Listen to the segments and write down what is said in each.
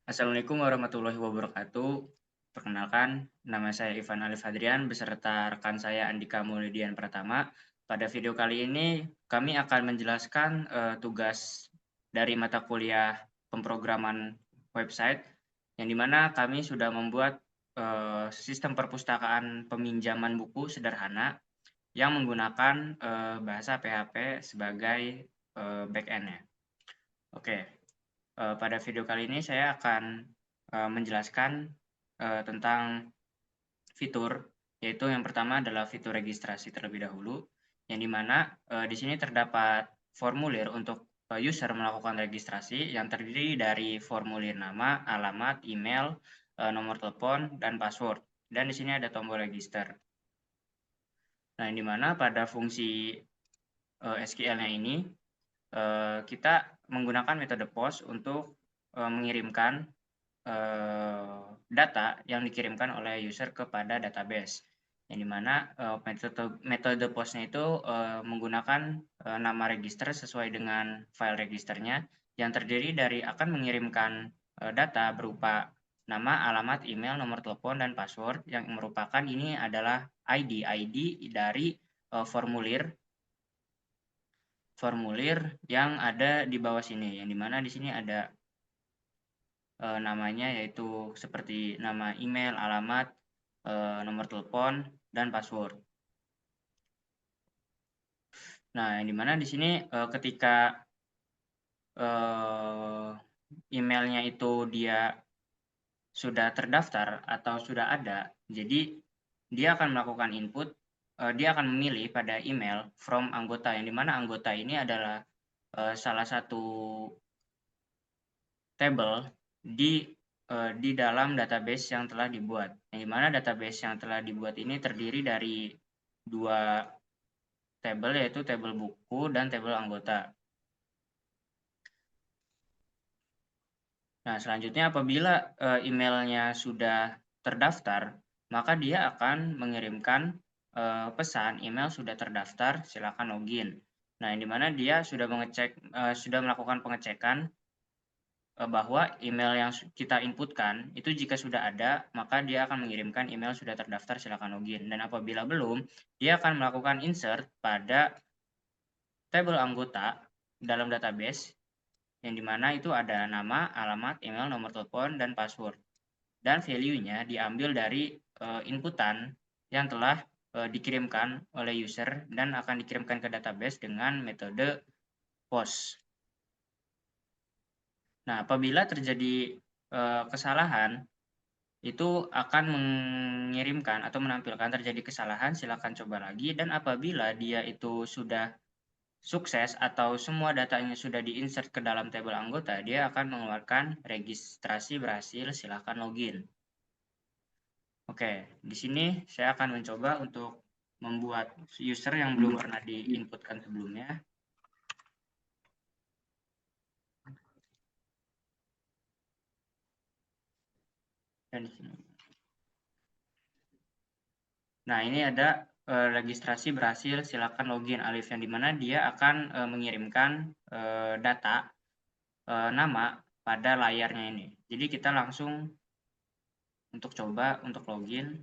Assalamualaikum warahmatullahi wabarakatuh. Perkenalkan, nama saya Ivan Alif Hadrian beserta rekan saya Andika Maulidian Pratama. Pada video kali ini kami akan menjelaskan tugas dari mata kuliah pemrograman website, yang dimana kami sudah membuat sistem perpustakaan peminjaman buku sederhana yang menggunakan bahasa PHP sebagai back-end-nya. Oke, pada video kali ini saya akan menjelaskan tentang fitur, yaitu yang pertama adalah fitur registrasi terlebih dahulu, yang dimana di sini terdapat formulir untuk user melakukan registrasi yang terdiri dari formulir nama, alamat, email, nomor telepon, dan password. Dan di sini ada tombol register. Nah, yang dimana pada fungsi SQL-nya ini kita menggunakan metode POST untuk mengirimkan data yang dikirimkan oleh user kepada database, yang dimana metode POST-nya itu menggunakan nama register sesuai dengan file registernya yang terdiri dari akan mengirimkan data berupa nama, alamat, email, nomor telepon, dan password yang merupakan ini adalah ID dari formulir yang ada di bawah sini, yang dimana di sini ada namanya, yaitu seperti nama email, alamat, nomor telepon, dan password. Nah, yang dimana di sini ketika emailnya itu dia sudah terdaftar atau sudah ada, jadi dia akan melakukan input, dia akan memilih pada email from anggota, yang dimana anggota ini adalah salah satu tabel di dalam database yang telah dibuat, yang dimana database yang telah dibuat ini terdiri dari dua tabel, yaitu tabel buku dan tabel anggota. Nah, selanjutnya apabila emailnya sudah terdaftar, maka dia akan mengirimkan pesan email sudah terdaftar, silakan login. Nah, yang dimana dia sudah melakukan pengecekan bahwa email yang kita inputkan itu jika sudah ada, maka dia akan mengirimkan email sudah terdaftar, silakan login. Dan apabila belum, dia akan melakukan insert pada tabel anggota dalam database, yang dimana itu ada nama, alamat, email, nomor telepon, dan password. Dan value-nya diambil dari inputan yang telah dikirimkan oleh user dan akan dikirimkan ke database dengan metode POST. Nah, apabila terjadi kesalahan, itu akan mengirimkan atau menampilkan terjadi kesalahan, silakan coba lagi. Dan apabila dia itu sudah sukses atau semua datanya sudah diinsert ke dalam tabel anggota, dia akan mengeluarkan registrasi berhasil, silakan login. Oke, di sini saya akan mencoba untuk membuat user yang belum pernah diinputkan sebelumnya. Dan di sini. Nah, ini ada registrasi berhasil, silakan login Alif, yang dimana dia akan mengirimkan data nama pada layarnya ini. Jadi kita langsung untuk coba untuk login.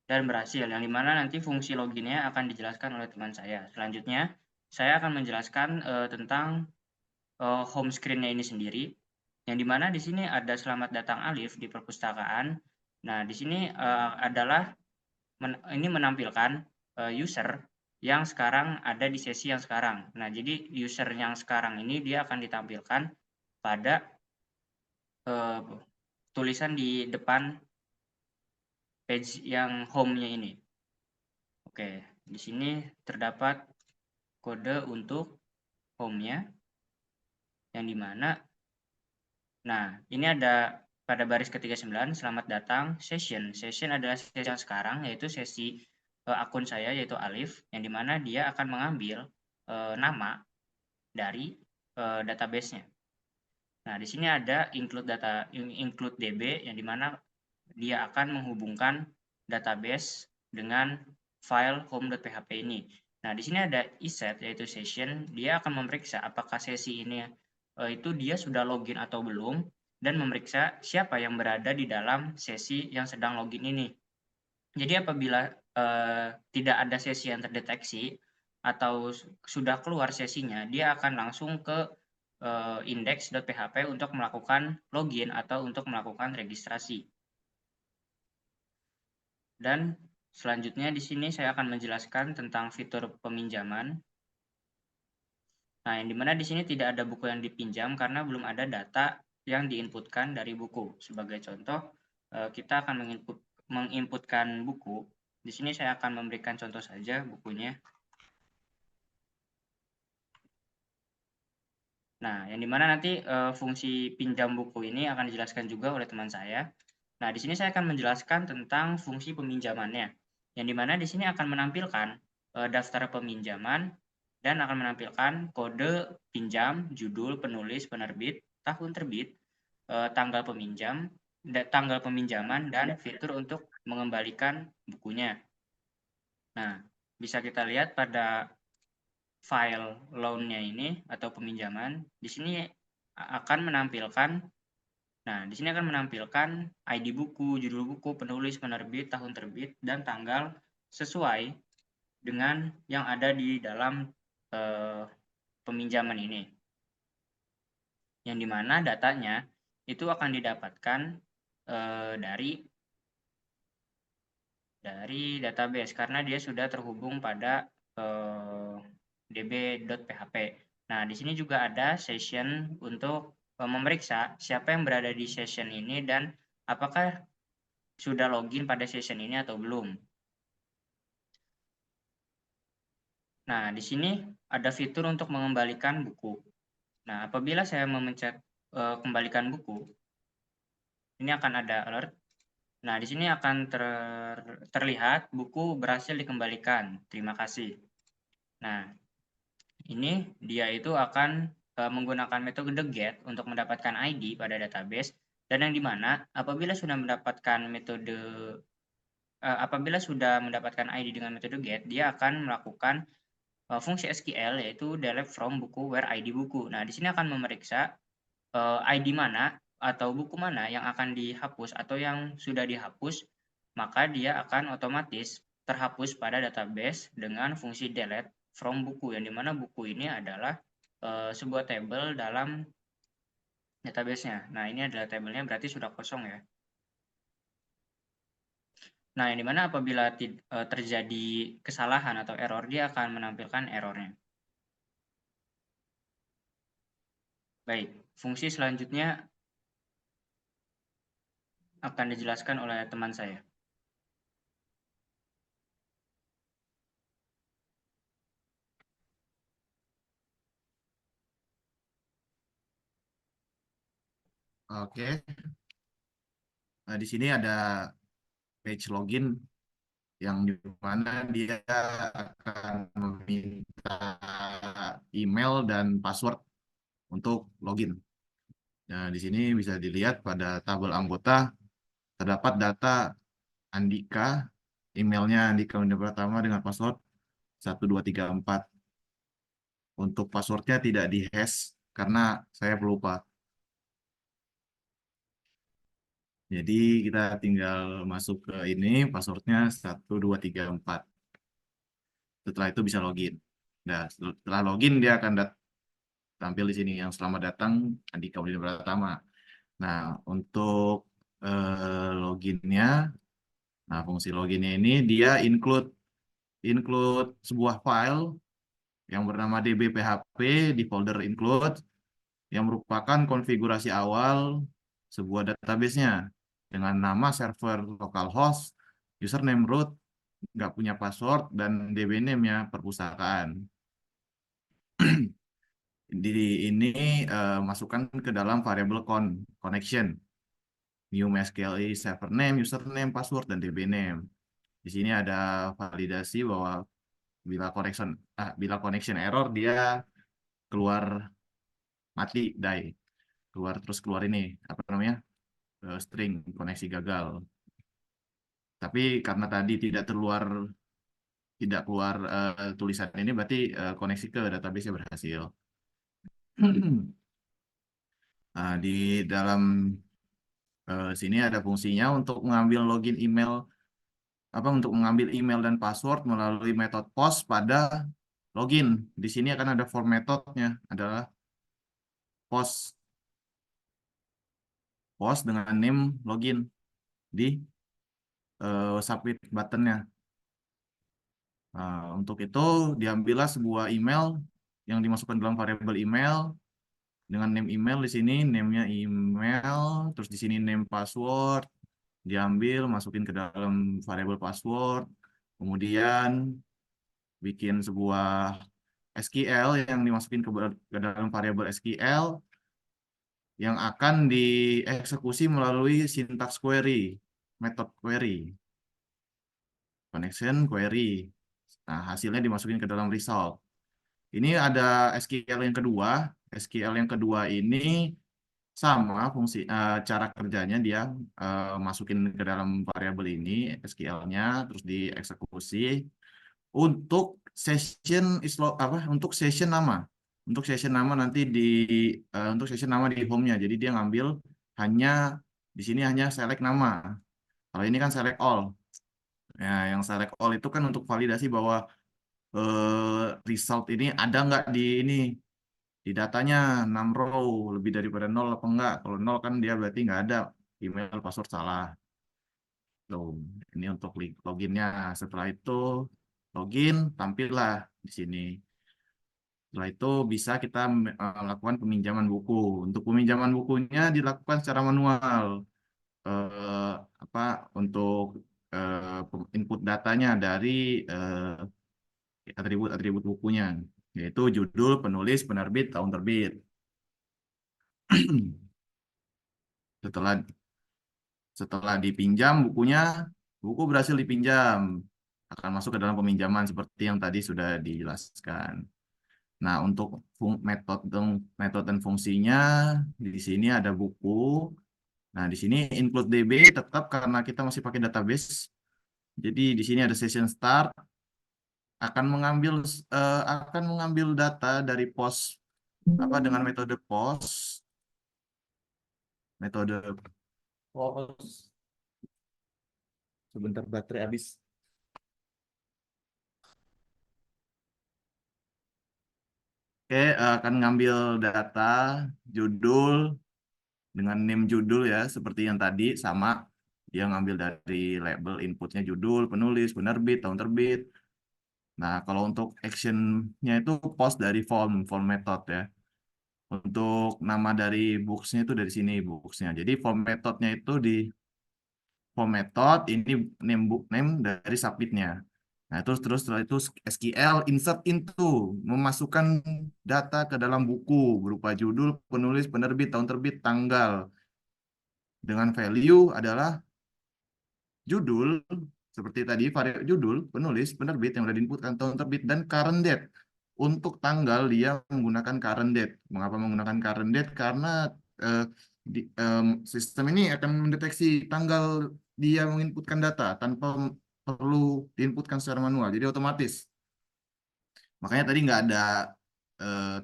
Dan berhasil, yang dimana nanti fungsi loginnya akan dijelaskan oleh teman saya. Selanjutnya, saya akan menjelaskan tentang home screen-nya ini sendiri, yang dimana di sini ada selamat datang Alif di perpustakaan. Nah, di sini adalah ini menampilkan user yang sekarang ada di sesi yang sekarang. Nah, jadi user yang sekarang ini dia akan ditampilkan pada tulisan di depan page yang home-nya ini. Oke, di sini terdapat kode untuk home-nya, yang dimana, nah, ini ada pada baris ke-39, selamat datang session. Session adalah sesi yang sekarang, yaitu sesi akun saya, yaitu Alif, yang dimana dia akan mengambil nama dari database-nya. Nah, di sini ada include DB, yang dimana dia akan menghubungkan database dengan file home.php ini. Nah, di sini ada iset yaitu session, dia akan memeriksa apakah sesi ini itu dia sudah login atau belum dan memeriksa siapa yang berada di dalam sesi yang sedang login ini. Jadi apabila tidak ada sesi yang terdeteksi atau sudah keluar sesinya, dia akan langsung ke index.php untuk melakukan login atau untuk melakukan registrasi. Dan selanjutnya di sini saya akan menjelaskan tentang fitur peminjaman. Nah, yang dimana di sini tidak ada buku yang dipinjam karena belum ada data yang diinputkan dari buku. Sebagai contoh, kita akan menginputkan buku. Di sini saya akan memberikan contoh saja bukunya. Nah, yang dimana nanti fungsi pinjam buku ini akan dijelaskan juga oleh teman saya. Nah, di sini saya akan menjelaskan tentang fungsi peminjamannya. Yang dimana di sini akan menampilkan daftar peminjaman dan akan menampilkan kode pinjam, judul, penulis, penerbit, tahun terbit, tanggal peminjaman, dan fitur untuk mengembalikan bukunya. Nah, bisa kita lihat pada file loan-nya ini atau peminjaman, di sini akan menampilkan, nah di sini akan menampilkan ID buku, judul buku, penulis, penerbit, tahun terbit, dan tanggal sesuai dengan yang ada di dalam peminjaman ini. Yang dimana datanya itu akan didapatkan dari database karena dia sudah terhubung pada db.php. Nah, di sini juga ada session untuk memeriksa siapa yang berada di session ini dan apakah sudah login pada session ini atau belum. Nah, di sini ada fitur untuk mengembalikan buku. Nah, apabila saya memencet kembalikan buku, ini akan ada alert. Nah, di sini akan terlihat buku berhasil dikembalikan. Terima kasih. Nah, ini dia itu akan menggunakan metode get untuk mendapatkan ID pada database dan yang dimana apabila sudah mendapatkan ID dengan metode get, dia akan melakukan fungsi SQL yaitu delete from buku where ID buku. Nah, di sini akan memeriksa ID mana atau buku mana yang akan dihapus atau yang sudah dihapus, maka dia akan otomatis terhapus pada database dengan fungsi delete from buku, yang dimana buku ini adalah sebuah tabel dalam database-nya. Nah, ini adalah tabelnya, berarti sudah kosong ya. Nah, yang dimana apabila terjadi kesalahan atau error, dia akan menampilkan errornya. Baik, fungsi selanjutnya akan dijelaskan oleh teman saya. Oke. Nah, di sini ada page login yang di mana dia akan meminta email dan password untuk login. Nah, di sini bisa dilihat pada tabel anggota terdapat data Andika, emailnya Andika Winda Pratama dengan password 1234. Untuk passwordnya tidak di-hash karena saya pelupa. Jadi kita tinggal masuk ke ini, passwordnya 1234. Setelah itu bisa login. Nah, setelah login dia akan tampil di sini yang selamat datang Andika Winda Pratama. Nah, untuk loginnya, nah fungsi loginnya ini dia include sebuah file yang bernama db.php di folder include yang merupakan konfigurasi awal sebuah database-nya dengan nama server localhost, username root, nggak punya password, dan db name-nya perpustakaan. Di ini masukkan ke dalam variabel connection, new MySQL server name, username, password, dan db name. Di sini ada validasi bahwa bila connection error dia keluar mati die, keluar ini apa namanya string koneksi gagal. Tapi karena tadi tidak tidak keluar tulisan ini, berarti koneksi ke database berhasil. Nah, di dalam sini ada fungsinya untuk mengambil login email, untuk mengambil email dan password melalui metode post pada login. Di sini akan ada form metodenya, adalah post dengan name login di submit buttonnya. Nah, untuk itu diambillah sebuah email yang dimasukkan dalam variabel email dengan name email. Di sini name-nya email, terus di sini name password diambil, masukin ke dalam variabel password, kemudian bikin sebuah SQL yang dimasukin ke dalam variabel SQL yang akan dieksekusi melalui syntax query, method query, connection query. Nah, hasilnya dimasukin ke dalam result. Ini ada SQL yang kedua. SQL yang kedua ini sama fungsi cara kerjanya, dia masukin ke dalam variabel ini SQL-nya, terus dieksekusi untuk untuk session nama. Untuk session nama nanti untuk session nama di home-nya. Jadi dia ngambil hanya di sini hanya select nama. Kalau ini kan select all. Ya, yang select all itu kan untuk validasi bahwa result ini ada nggak di datanya 6 row, lebih daripada 0 apa enggak. Kalau 0 kan dia berarti nggak ada, email password salah. Tuh, ini untuk loginnya. Setelah itu login, tampillah di sini. Setelah itu bisa kita melakukan peminjaman buku. Untuk peminjaman bukunya dilakukan secara manual. Eh, apa untuk input datanya dari atribut-atribut bukunya, yaitu judul, penulis, penerbit, tahun terbit. Setelah setelah dipinjam bukunya, buku berhasil dipinjam, akan masuk ke dalam peminjaman seperti yang tadi sudah dijelaskan. Nah, untuk metode dan fungsinya di sini ada buku. Nah, di sini include DB tetap karena kita masih pakai database. Jadi di sini ada session start, akan mengambil data dari post dengan metode post. Sebentar baterai habis. Oke, akan ngambil data judul dengan name judul ya, seperti yang tadi sama. Dia ngambil dari label inputnya judul, penulis, penerbit, tahun terbit. Nah, kalau untuk actionnya itu post dari form method ya. Untuk nama dari books-nya itu dari sini books-nya. Jadi form methodnya itu di form method, ini name book name dari submit-nya. Nah, terus setelah itu SQL insert into, memasukkan data ke dalam buku berupa judul, penulis, penerbit, tahun terbit, tanggal. Dengan value adalah judul, seperti tadi, variabel judul, penulis, penerbit yang sudah diinputkan, tahun terbit, dan current date. Untuk tanggal, dia menggunakan current date. Mengapa menggunakan current date? Karena eh, sistem ini akan mendeteksi tanggal dia menginputkan data tanpa perlu diinputkan secara manual, jadi otomatis. Makanya tadi nggak ada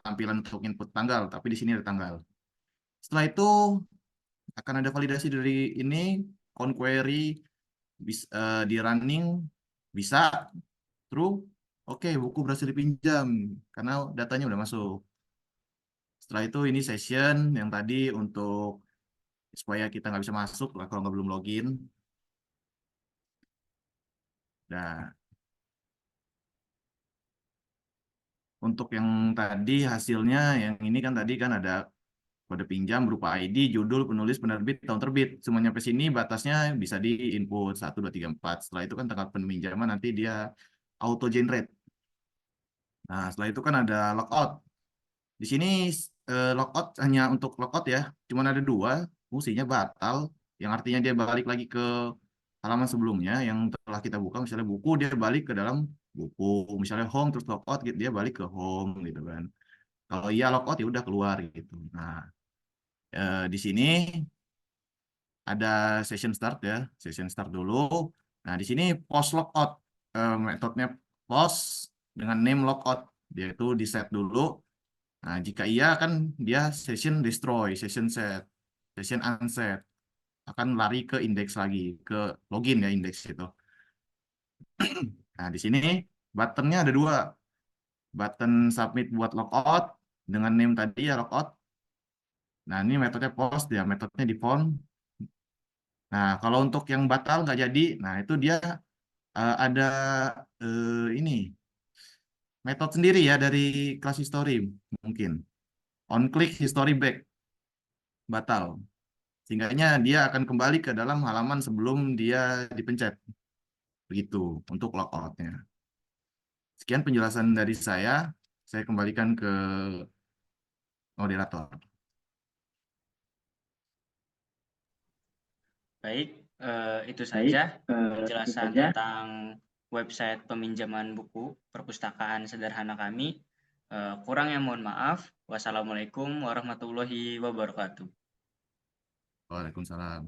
tampilan untuk input tanggal, tapi di sini ada tanggal. Setelah itu akan ada validasi dari ini, on query, di running, bisa, true, oke, buku berhasil dipinjam, karena datanya udah masuk. Setelah itu ini session yang tadi untuk supaya kita nggak bisa masuk lah kalau nggak belum login. Nah, untuk yang tadi hasilnya, yang ini kan tadi kan ada kode pinjam berupa ID, judul, penulis, penerbit, tahun terbit. Semua nyampe sini batasnya bisa di input 1, 2, 3, 4. Setelah itu kan tanggal peminjaman nanti dia auto generate. Nah, setelah itu kan ada logout. Di sini logout hanya untuk logout ya, cuma ada 2, fungsinya batal, yang artinya dia balik lagi ke halaman sebelumnya yang telah kita buka, misalnya buku dia balik ke dalam buku, misalnya home terus logout gitu, dia balik ke home gitu kan. Kalau iya logout ya udah keluar gitu. Nah, di sini ada session start ya, session start dulu. Nah, di sini post logout metodenya. pause dengan name logout. Dia itu di set dulu. Nah, jika iya kan dia session destroy, session set, session unset. Akan lari ke indeks lagi, ke login ya indeks itu. Nah, di sini buttonnya ada dua. Button submit buat logout dengan name tadi ya logout. Nah, ini metodenya post ya, metodenya di font. Nah, kalau untuk yang batal nggak jadi, nah itu dia ada ini metode sendiri ya dari class history mungkin. On click history back batal. Sehingga dia akan kembali ke dalam halaman sebelum dia dipencet. Begitu untuk logoutnya. Sekian penjelasan dari saya kembalikan ke moderator. Baik, itu saja penjelasan saja. tentang website peminjaman buku perpustakaan sederhana kami. Kurang yang mohon maaf. Wassalamualaikum warahmatullahi wabarakatuh. Waalaikumsalam.